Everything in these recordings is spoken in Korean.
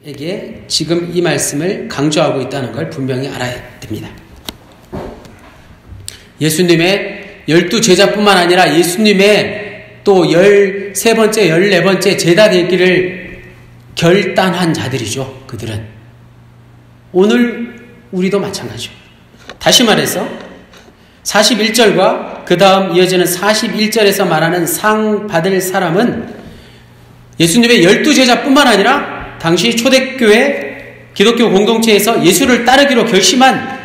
에게 지금 이 말씀을 강조하고 있다는 걸 분명히 알아야 됩니다. 예수님의 12제자뿐만 아니라 예수님의 또 13번째, 14번째 제자 되기를 결단한 자들이죠. 그들은. 오늘 우리도 마찬가지죠. 다시 말해서 41절과 그 다음 이어지는 41절에서 말하는 상 받을 사람은 예수님의 12제자뿐만 아니라 당시 초대교회 기독교 공동체에서 예수를 따르기로 결심한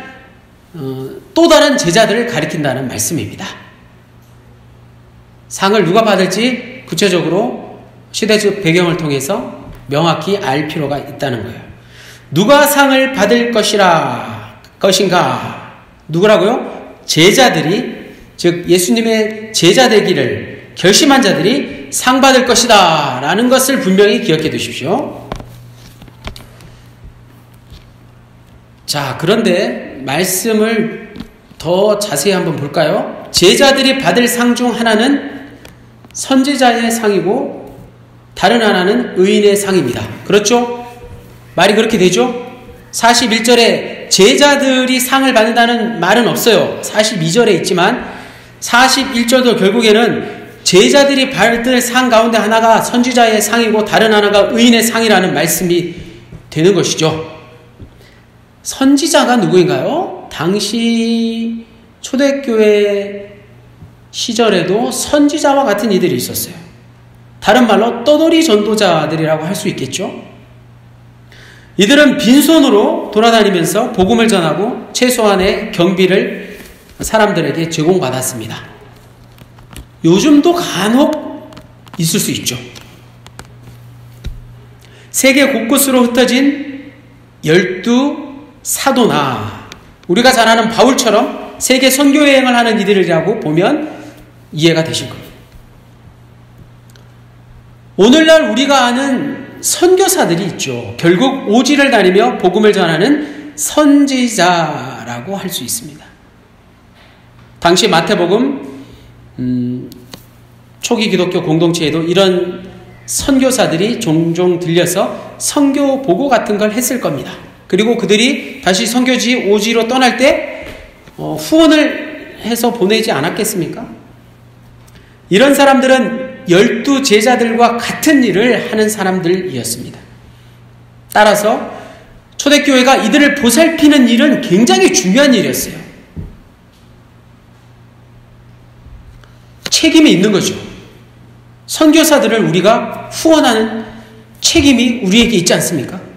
또 다른 제자들을 가리킨다는 말씀입니다. 상을 누가 받을지 구체적으로 시대적 배경을 통해서 명확히 알 필요가 있다는 거예요. 누가 상을 받을 것인가? 누구라고요? 제자들이, 즉 예수님의 제자 되기를 결심한 자들이 상 받을 것이다 라는 것을 분명히 기억해 두십시오. 자, 그런데 말씀을 더 자세히 한번 볼까요? 제자들이 받을 상 중 하나는 선지자의 상이고 다른 하나는 의인의 상입니다. 그렇죠? 말이 그렇게 되죠? 41절에 제자들이 상을 받는다는 말은 없어요. 42절에 있지만 41절도 결국에는 제자들이 받을 상 가운데 하나가 선지자의 상이고 다른 하나가 의인의 상이라는 말씀이 되는 것이죠. 선지자가 누구인가요? 당시 초대교회 시절에도 선지자와 같은 이들이 있었어요. 다른 말로 떠돌이 전도자들이라고 할 수 있겠죠. 이들은 빈손으로 돌아다니면서 복음을 전하고 최소한의 경비를 사람들에게 제공받았습니다. 요즘도 간혹 있을 수 있죠. 세계 곳곳으로 흩어진 12 사도나 우리가 잘 아는 바울처럼 세계 선교 여행을 하는 이들이라고 보면 이해가 되실 겁니다. 오늘날 우리가 아는 선교사들이 있죠. 결국 오지를 다니며 복음을 전하는 선지자라고 할 수 있습니다. 당시 마태복음 초기 기독교 공동체에도 이런 선교사들이 종종 들려서 선교 보고 같은 걸 했을 겁니다. 그리고 그들이 다시 선교지 오지로 떠날 때 후원을 해서 보내지 않았겠습니까? 이런 사람들은 12제자들과 같은 일을 하는 사람들이었습니다. 따라서 초대교회가 이들을 보살피는 일은 굉장히 중요한 일이었어요. 책임이 있는 거죠. 선교사들을 우리가 후원하는 책임이 우리에게 있지 않습니까?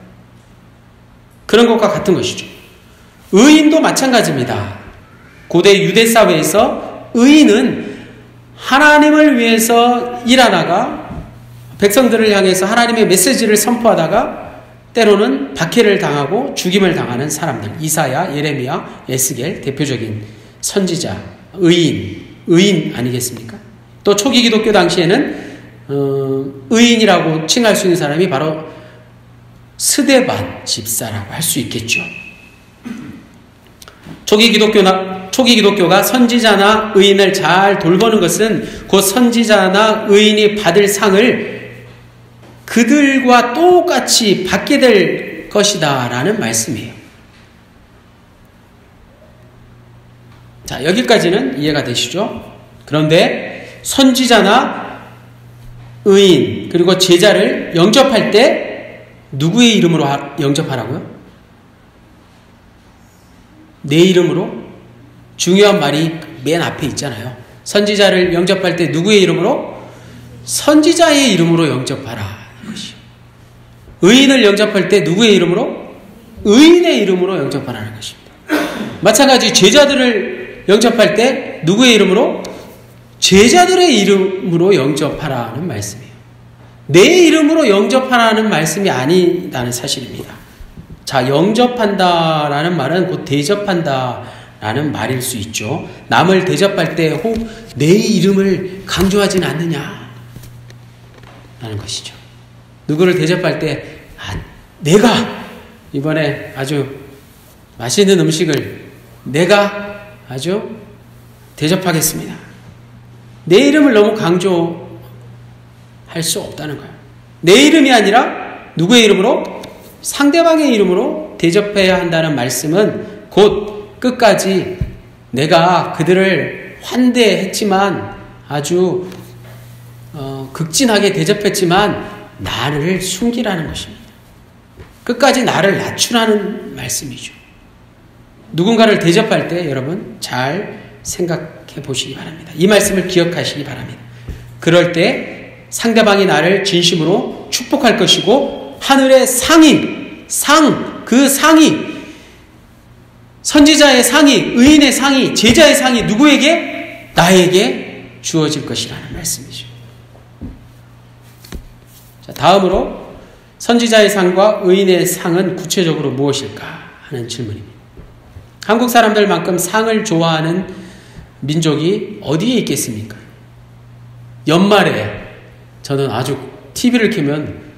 그런 것과 같은 것이죠. 의인도 마찬가지입니다. 고대 유대 사회에서 의인은 하나님을 위해서 일하다가 백성들을 향해서 하나님의 메시지를 선포하다가 때로는 박해를 당하고 죽임을 당하는 사람들, 이사야, 예레미야, 에스겔 대표적인 선지자, 의인 아니겠습니까? 또 초기 기독교 당시에는 의인이라고 칭할 수 있는 사람이 바로 스데반 집사라고 할 수 있겠죠. 초기 기독교가 선지자나 의인을 잘 돌보는 것은 곧 선지자나 의인이 받을 상을 그들과 똑같이 받게 될 것이다 라는 말씀이에요. 자, 여기까지는 이해가 되시죠? 그런데 선지자나 의인 그리고 제자를 영접할 때 누구의 이름으로 영접하라고요? 내 이름으로? 중요한 말이 맨 앞에 있잖아요. 선지자를 영접할 때 누구의 이름으로? 선지자의 이름으로 영접하라. 의인을 영접할 때 누구의 이름으로? 의인의 이름으로 영접하라는 것입니다. 마찬가지 제자들을 영접할 때 누구의 이름으로? 제자들의 이름으로 영접하라는 말씀이에요. 내 이름으로 영접하라는 말씀이 아니다는 사실입니다. 자, 영접한다라는 말은 곧 대접한다라는 말일 수 있죠. 남을 대접할 때 혹 내 이름을 강조하진 않느냐 라는 것이죠. 누구를 대접할 때 내가 이번에 아주 맛있는 음식을 내가 아주 대접하겠습니다. 내 이름을 너무 강조할 수 없다는 거예요. 내 이름이 아니라 누구의 이름으로? 상대방의 이름으로 대접해야 한다는 말씀은 곧 끝까지 내가 그들을 환대했지만 아주 극진하게 대접했지만 나를 숨기라는 것입니다. 끝까지 나를 낮추라는 말씀이죠. 누군가를 대접할 때 여러분 잘 생각해 보시기 바랍니다. 이 말씀을 기억하시기 바랍니다. 그럴 때 상대방이 나를 진심으로 축복할 것이고 하늘의 그 상이 선지자의 상이, 의인의 상이, 제자의 상이 누구에게? 나에게 주어질 것이라는 말씀이죠. 자, 다음으로 선지자의 상과 의인의 상은 구체적으로 무엇일까 하는 질문입니다. 한국 사람들만큼 상을 좋아하는 민족이 어디에 있겠습니까? 연말에 저는 아주 TV를 켜면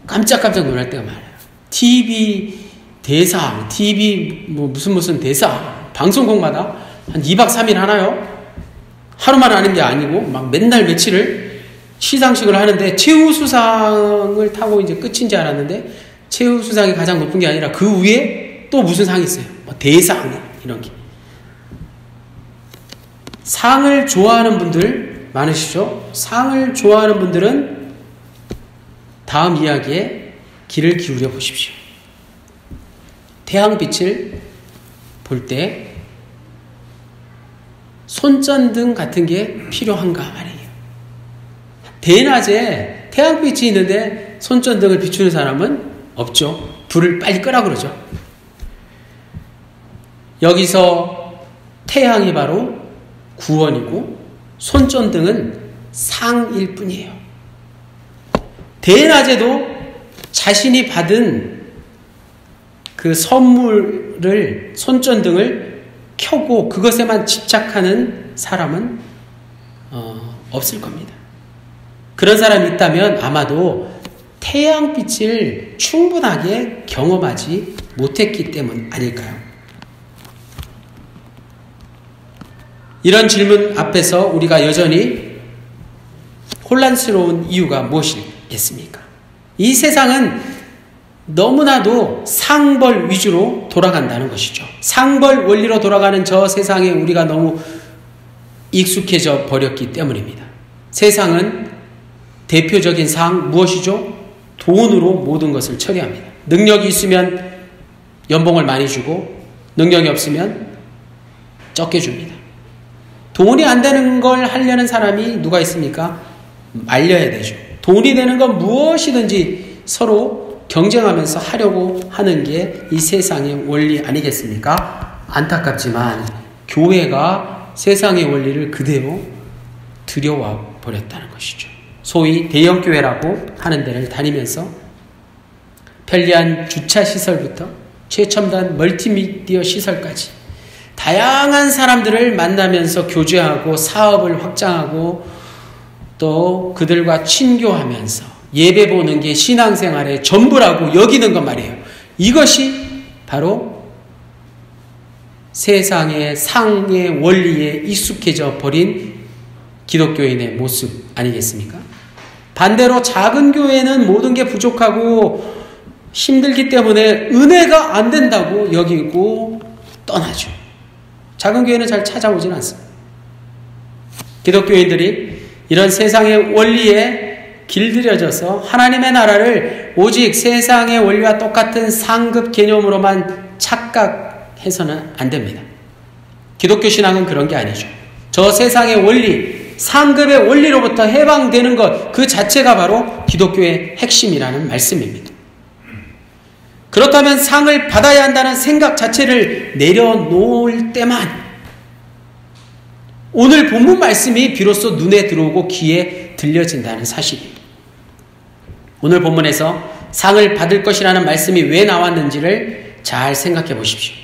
깜짝깜짝 놀랄 때가 많아요. TV 대상, TV 무슨 대상, 방송국마다 한 2박 3일 하나요? 하루만 하는 게 아니고 막 맨날 며칠을 시상식을 하는데 최우수상을 타고 이제 끝인 줄 알았는데 최우수상이 가장 높은 게 아니라 그 위에 또 무슨 상이 있어요. 뭐 대상 이런 게. 상을 좋아하는 분들 많으시죠? 상을 좋아하는 분들은 다음 이야기에 귀를 기울여 보십시오. 태양빛을 볼 때 손전등 같은 게 필요한가 말이에요. 대낮에 태양빛이 있는데 손전등을 비추는 사람은 없죠. 불을 빨리 끄라 그러죠. 여기서 태양이 바로 구원이고 손전등은 상일 뿐이에요. 대낮에도 자신이 받은 그 선물을, 손전등을 켜고 그것에만 집착하는 사람은 없을 겁니다. 그런 사람이 있다면 아마도 태양빛을 충분하게 경험하지 못했기 때문 아닐까요? 이런 질문 앞에서 우리가 여전히 혼란스러운 이유가 무엇이겠습니까? 이 세상은 너무나도 상벌 위주로 돌아간다는 것이죠. 상벌 원리로 돌아가는 저 세상에 우리가 너무 익숙해져 버렸기 때문입니다. 세상은 대표적인 상 무엇이죠? 돈으로 모든 것을 처리합니다. 능력이 있으면 연봉을 많이 주고 능력이 없으면 적게 줍니다. 돈이 안 되는 걸 하려는 사람이 누가 있습니까? 말려야 되죠. 돈이 되는 건 무엇이든지 서로 경쟁하면서 하려고 하는 게 이 세상의 원리 아니겠습니까? 안타깝지만 교회가 세상의 원리를 그대로 들여와 버렸다는 것이죠. 소위 대형교회라고 하는 데를 다니면서 편리한 주차시설부터 최첨단 멀티미디어 시설까지 다양한 사람들을 만나면서 교제하고 사업을 확장하고 또 그들과 친교하면서 예배 보는 게 신앙생활의 전부라고 여기는 것 말이에요. 이것이 바로 세상의 상의 원리에 익숙해져 버린 기독교인의 모습 아니겠습니까? 반대로 작은 교회는 모든 게 부족하고 힘들기 때문에 은혜가 안 된다고 여기고 떠나죠. 작은 교회는 잘 찾아오진 않습니다. 기독교인들이 이런 세상의 원리에 길들여져서 하나님의 나라를 오직 세상의 원리와 똑같은 상급 개념으로만 착각해서는 안 됩니다. 기독교 신앙은 그런 게 아니죠. 저 세상의 원리, 상급의 원리로부터 해방되는 것 그 자체가 바로 기독교의 핵심이라는 말씀입니다. 그렇다면 상을 받아야 한다는 생각 자체를 내려놓을 때만 오늘 본문 말씀이 비로소 눈에 들어오고 귀에 들려진다는 사실입니다. 오늘 본문에서 상을 받을 것이라는 말씀이 왜 나왔는지를 잘 생각해 보십시오.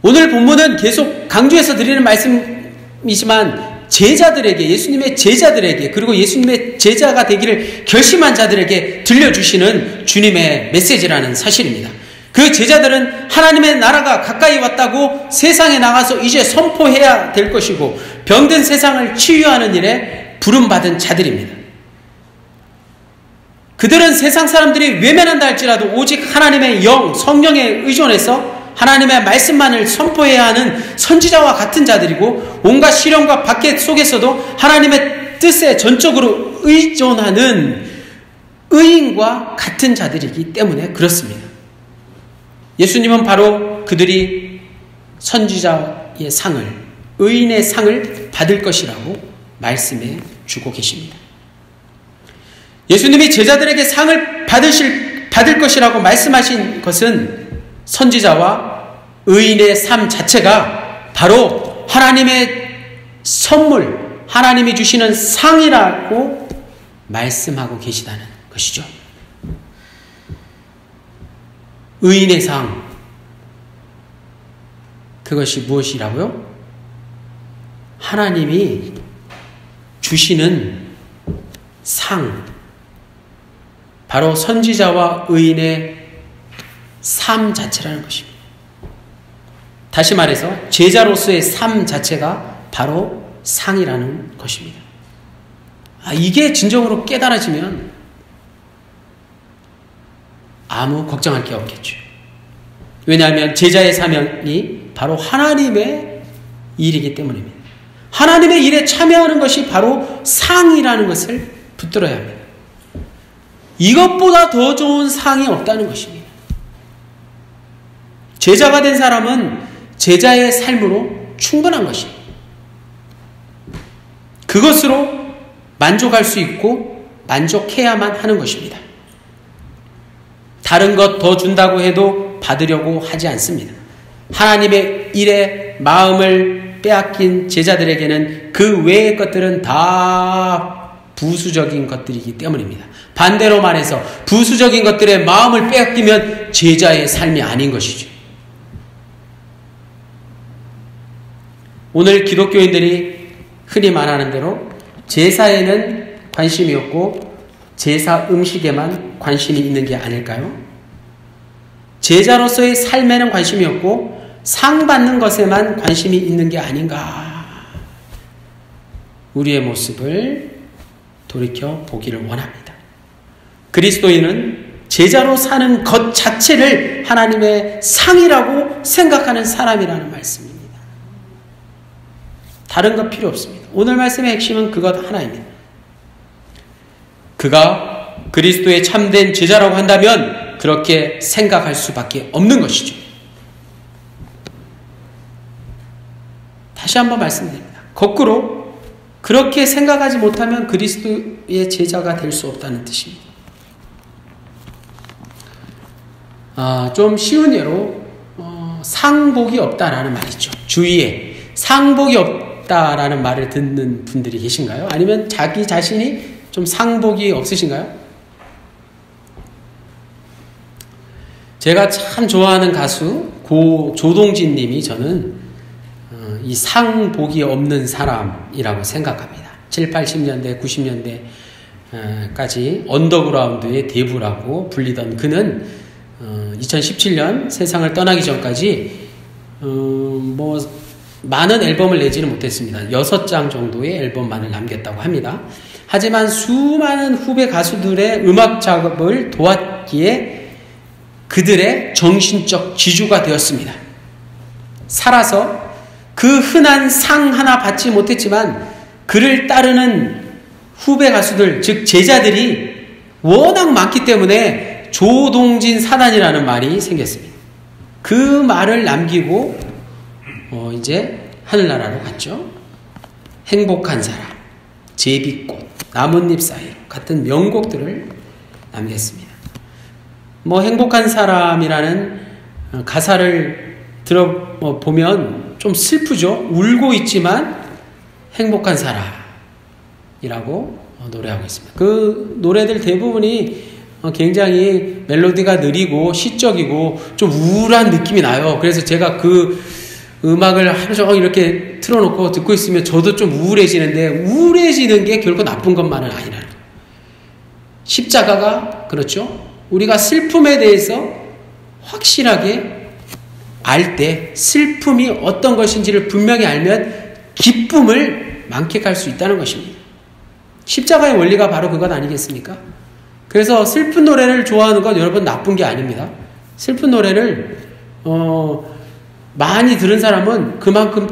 오늘 본문은 계속 강조해서 드리는 말씀이지만 제자들에게, 예수님의 제자들에게, 그리고 예수님의 제자가 되기를 결심한 자들에게 들려주시는 주님의 메시지라는 사실입니다. 그 제자들은 하나님의 나라가 가까이 왔다고 세상에 나가서 이제 선포해야 될 것이고 병든 세상을 치유하는 일에 부름받은 자들입니다. 그들은 세상 사람들이 외면한다 할지라도 오직 하나님의 영, 성령에 의존해서 하나님의 말씀만을 선포해야 하는 선지자와 같은 자들이고, 온갖 시련과 박해 속에서도 하나님의 뜻에 전적으로 의존하는 의인과 같은 자들이기 때문에 그렇습니다. 예수님은 바로 그들이 선지자의 상을, 의인의 상을 받을 것이라고 말씀해 주고 계십니다. 예수님이 제자들에게 상을 받을 것이라고 말씀하신 것은 선지자와 의인의 삶 자체가 바로 하나님의 선물, 하나님이 주시는 상이라고 말씀하고 계시다는 것이죠. 의인의 상, 그것이 무엇이라고요? 하나님이 주시는 상, 바로 선지자와 의인의 삶 자체라는 것입니다. 다시 말해서 제자로서의 삶 자체가 바로 상이라는 것입니다. 이게 진정으로 깨달아지면 아무 걱정할 게 없겠죠. 왜냐하면 제자의 사명이 바로 하나님의 일이기 때문입니다. 하나님의 일에 참여하는 것이 바로 상이라는 것을 붙들어야 합니다. 이것보다 더 좋은 상이 없다는 것입니다. 제자가 된 사람은 제자의 삶으로 충분한 것입니다. 그것으로 만족할 수 있고 만족해야만 하는 것입니다. 다른 것 더 준다고 해도 받으려고 하지 않습니다. 하나님의 일에 마음을 빼앗긴 제자들에게는 그 외의 것들은 다 부수적인 것들이기 때문입니다. 반대로 말해서 부수적인 것들에 마음을 빼앗기면 제자의 삶이 아닌 것이죠. 오늘 기독교인들이 흔히 말하는 대로 제사에는 관심이 없고 제사 음식에만 관심이 있는 게 아닐까요? 제자로서의 삶에는 관심이 없고 상 받는 것에만 관심이 있는 게 아닌가. 우리의 모습을 돌이켜 보기를 원합니다. 그리스도인은 제자로 사는 것 자체를 하나님의 상이라고 생각하는 사람이라는 말씀입니다. 다른 것 필요 없습니다. 오늘 말씀의 핵심은 그것 하나입니다. 그가 그리스도의 참된 제자라고 한다면 그렇게 생각할 수밖에 없는 것이죠. 다시 한번 말씀드립니다. 거꾸로 그렇게 생각하지 못하면 그리스도의 제자가 될 수 없다는 뜻입니다. 좀 쉬운 예로 상복이 없다라는 말 있죠. 주위에 상복이 없다라는 말을 듣는 분들이 계신가요? 아니면 자기 자신이 좀 상복이 없으신가요? 제가 참 좋아하는 가수 고 조동진 님이 저는 이 상복이 없는 사람이라고 생각합니다. 7, 80년대, 90년대까지 언더그라운드의 대부라고 불리던 그는 2017년 세상을 떠나기 전까지 많은 앨범을 내지는 못했습니다. 6장 정도의 앨범만을 남겼다고 합니다. 하지만 수많은 후배 가수들의 음악 작업을 도왔기에 그들의 정신적 지주가 되었습니다. 살아서 그 흔한 상 하나 받지 못했지만 그를 따르는 후배 가수들, 즉 제자들이 워낙 많기 때문에 조동진 사단이라는 말이 생겼습니다. 그 말을 남기고 이제 하늘나라로 갔죠. 행복한 사람, 제비꽃, 나뭇잎 사이로 같은 명곡들을 남겼습니다. 행복한 사람이라는 가사를 들어보면 좀 슬프죠. 울고 있지만 행복한 사람이라고 노래하고 있습니다. 그 노래들 대부분이 굉장히 멜로디가 느리고 시적이고 좀 우울한 느낌이 나요. 그래서 제가 그 음악을 하루 종일 이렇게 틀어놓고 듣고 있으면 저도 좀 우울해지는데 우울해지는 게 결코 나쁜 것만은 아니라는 거예요. 십자가가 그렇죠. 우리가 슬픔에 대해서 확실하게 알 때 슬픔이 어떤 것인지를 분명히 알면 기쁨을 만끽할 수 있다는 것입니다. 십자가의 원리가 바로 그것 아니겠습니까? 그래서 슬픈 노래를 좋아하는 건 여러분 나쁜 게 아닙니다. 슬픈 노래를 많이 들은 사람은 그만큼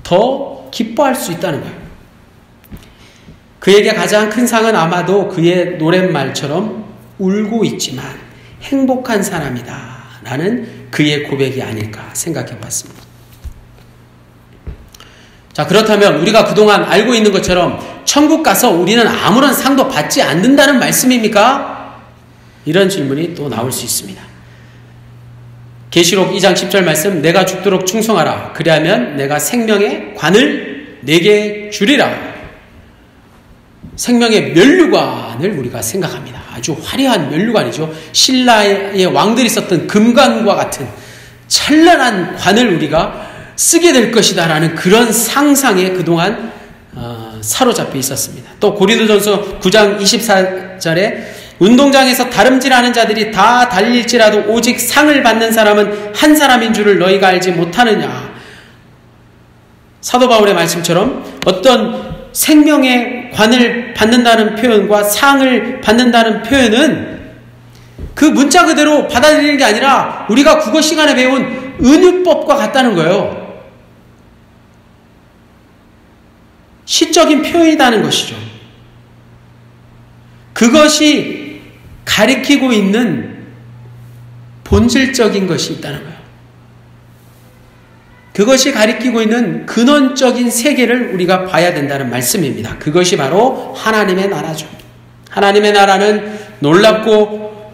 더 기뻐할 수 있다는 거예요. 그에게 가장 큰 상은 아마도 그의 노랫말처럼 울고 있지만 행복한 사람이다 라는 그의 고백이 아닐까 생각해 봤습니다. 자, 그렇다면 우리가 그동안 알고 있는 것처럼 천국 가서 우리는 아무런 상도 받지 않는다는 말씀입니까? 이런 질문이 또 나올 수 있습니다. 계시록 2장 10절 말씀, 내가 죽도록 충성하라. 그리하면 내가 생명의 관을 내게 주리라. 생명의 면류관을 우리가 생각합니다. 아주 화려한 면류관이죠. 신라의 왕들이 썼던 금관과 같은 찬란한 관을 우리가 쓰게 될 것이다 라는 그런 상상에 그동안 사로잡혀 있었습니다. 또 고린도전서 9장 24절에 운동장에서 다름질하는 자들이 다 달릴지라도 오직 상을 받는 사람은 한 사람인 줄을 너희가 알지 못하느냐. 사도 바울의 말씀처럼 어떤 생명의 관을 받는다는 표현과 상을 받는다는 표현은 그 문자 그대로 받아들이는 게 아니라 우리가 국어 시간에 배운 은유법과 같다는 거예요. 시적인 표현이라는 것이죠. 그것이 가리키고 있는 본질적인 것이 있다는 거예요. 그것이 가리키고 있는 근원적인 세계를 우리가 봐야 된다는 말씀입니다. 그것이 바로 하나님의 나라죠. 하나님의 나라는 놀랍고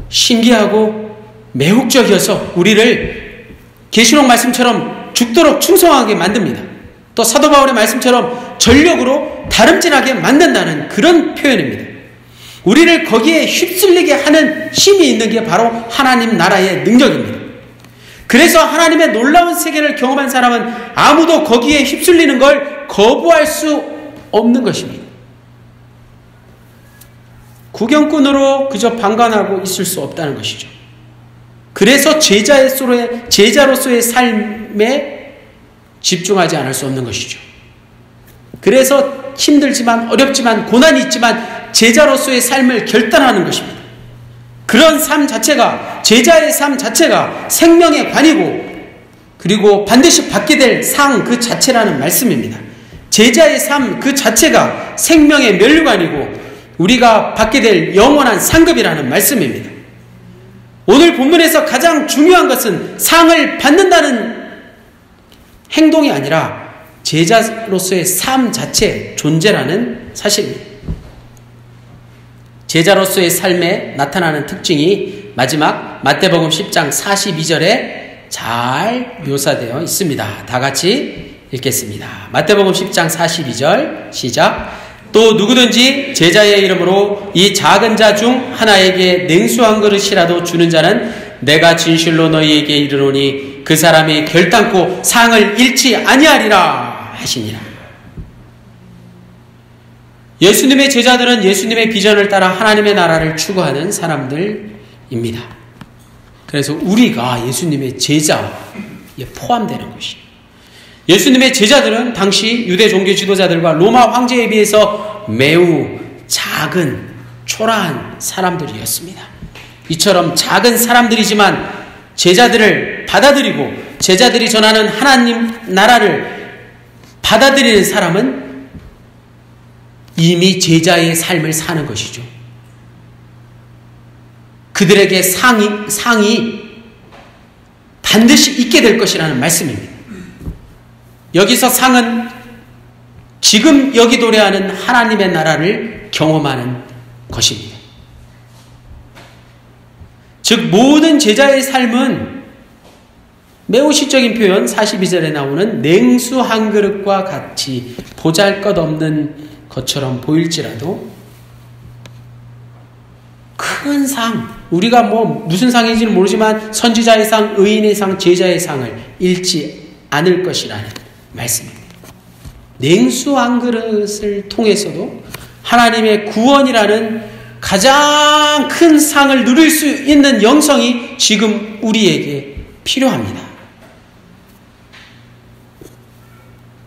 신기하고 매혹적이어서 우리를 계시록 말씀처럼 죽도록 충성하게 만듭니다. 또 사도 바울의 말씀처럼 전력으로 다름질하게 만든다는 그런 표현입니다. 우리를 거기에 휩쓸리게 하는 힘이 있는 게 바로 하나님 나라의 능력입니다. 그래서 하나님의 놀라운 세계를 경험한 사람은 아무도 거기에 휩쓸리는 걸 거부할 수 없는 것입니다. 구경꾼으로 그저 방관하고 있을 수 없다는 것이죠. 그래서 제자로서의 삶에 집중하지 않을 수 없는 것이죠. 그래서 힘들지만 어렵지만 고난이 있지만 제자로서의 삶을 결단하는 것입니다. 그런 삶 자체가 제자의 삶 자체가 생명의 관이고 그리고 반드시 받게 될 상 그 자체라는 말씀입니다. 제자의 삶 그 자체가 생명의 면류관이고 우리가 받게 될 영원한 상급이라는 말씀입니다. 오늘 본문에서 가장 중요한 것은 상을 받는다는 행동이 아니라 제자로서의 삶 자체 존재라는 사실입니다. 제자로서의 삶에 나타나는 특징이 마지막 마태복음 10장 42절에 잘 묘사되어 있습니다. 다 같이 읽겠습니다. 마태복음 10장 42절 시작. 또 누구든지 제자의 이름으로 이 작은 자 중 하나에게 냉수 한 그릇이라도 주는 자는 내가 진실로 너희에게 이르노니 그 사람이 결단코 상을 잃지 아니하리라 하시니라. 예수님의 제자들은 예수님의 비전을 따라 하나님의 나라를 추구하는 사람들입니다. 그래서 우리가 예수님의 제자에 포함되는 것이에요. 예수님의 제자들은 당시 유대 종교 지도자들과 로마 황제에 비해서 매우 작은 초라한 사람들이었습니다. 이처럼 작은 사람들이지만 제자들을 받아들이고 제자들이 전하는 하나님 나라를 받아들이는 사람은 이미 제자의 삶을 사는 것이죠. 그들에게 상이 반드시 있게 될 것이라는 말씀입니다. 여기서 상은 지금 여기 노래하는 하나님의 나라를 경험하는 것입니다. 즉 모든 제자의 삶은 매우 시적인 표현 42절에 나오는 냉수 한 그릇과 같이 보잘것없는 것처럼 보일지라도 큰 상, 우리가 무슨 상인지는 모르지만 선지자의 상, 의인의 상, 제자의 상을 잃지 않을 것이라는 말씀입니다. 냉수 한 그릇을 통해서도 하나님의 구원이라는 가장 큰 상을 누릴 수 있는 영성이 지금 우리에게 필요합니다.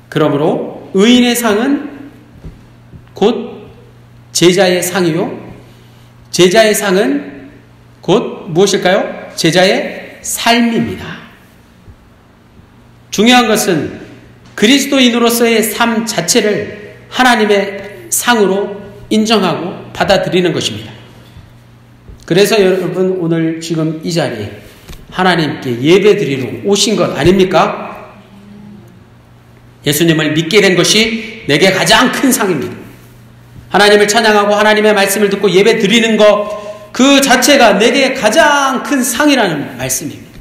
그러므로 의인의 상은 곧 제자의 상이요 제자의 상은 곧 무엇일까요? 제자의 삶입니다. 중요한 것은 그리스도인으로서의 삶 자체를 하나님의 상으로 인정하고 받아들이는 것입니다. 그래서 여러분 오늘 지금 이 자리에 하나님께 예배드리러 오신 것 아닙니까? 예수님을 믿게 된 것이 내게 가장 큰 상입니다. 하나님을 찬양하고 하나님의 말씀을 듣고 예배드리는 것 그 자체가 내게 가장 큰 상이라는 말씀입니다.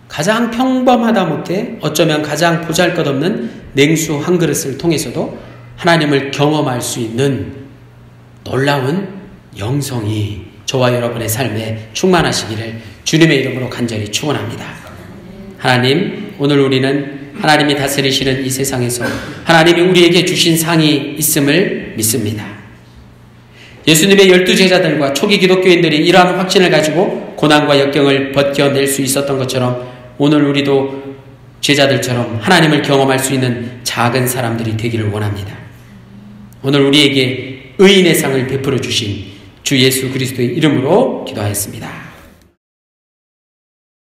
가장 평범하다 못해 어쩌면 가장 보잘것없는 냉수 한 그릇을 통해서도 하나님을 경험할 수 있는 놀라운 영성이 저와 여러분의 삶에 충만하시기를 주님의 이름으로 간절히 축원합니다. 하나님, 오늘 우리는 하나님이 다스리시는 이 세상에서 하나님이 우리에게 주신 상이 있음을 믿습니다. 예수님의 12제자들과 초기 기독교인들이 이러한 확신을 가지고 고난과 역경을 버텨낼 수 있었던 것처럼 오늘 우리도 제자들처럼 하나님을 경험할 수 있는 작은 사람들이 되기를 원합니다. 오늘 우리에게 의인의 상을 베풀어 주신 주 예수 그리스도의 이름으로 기도하였습니다.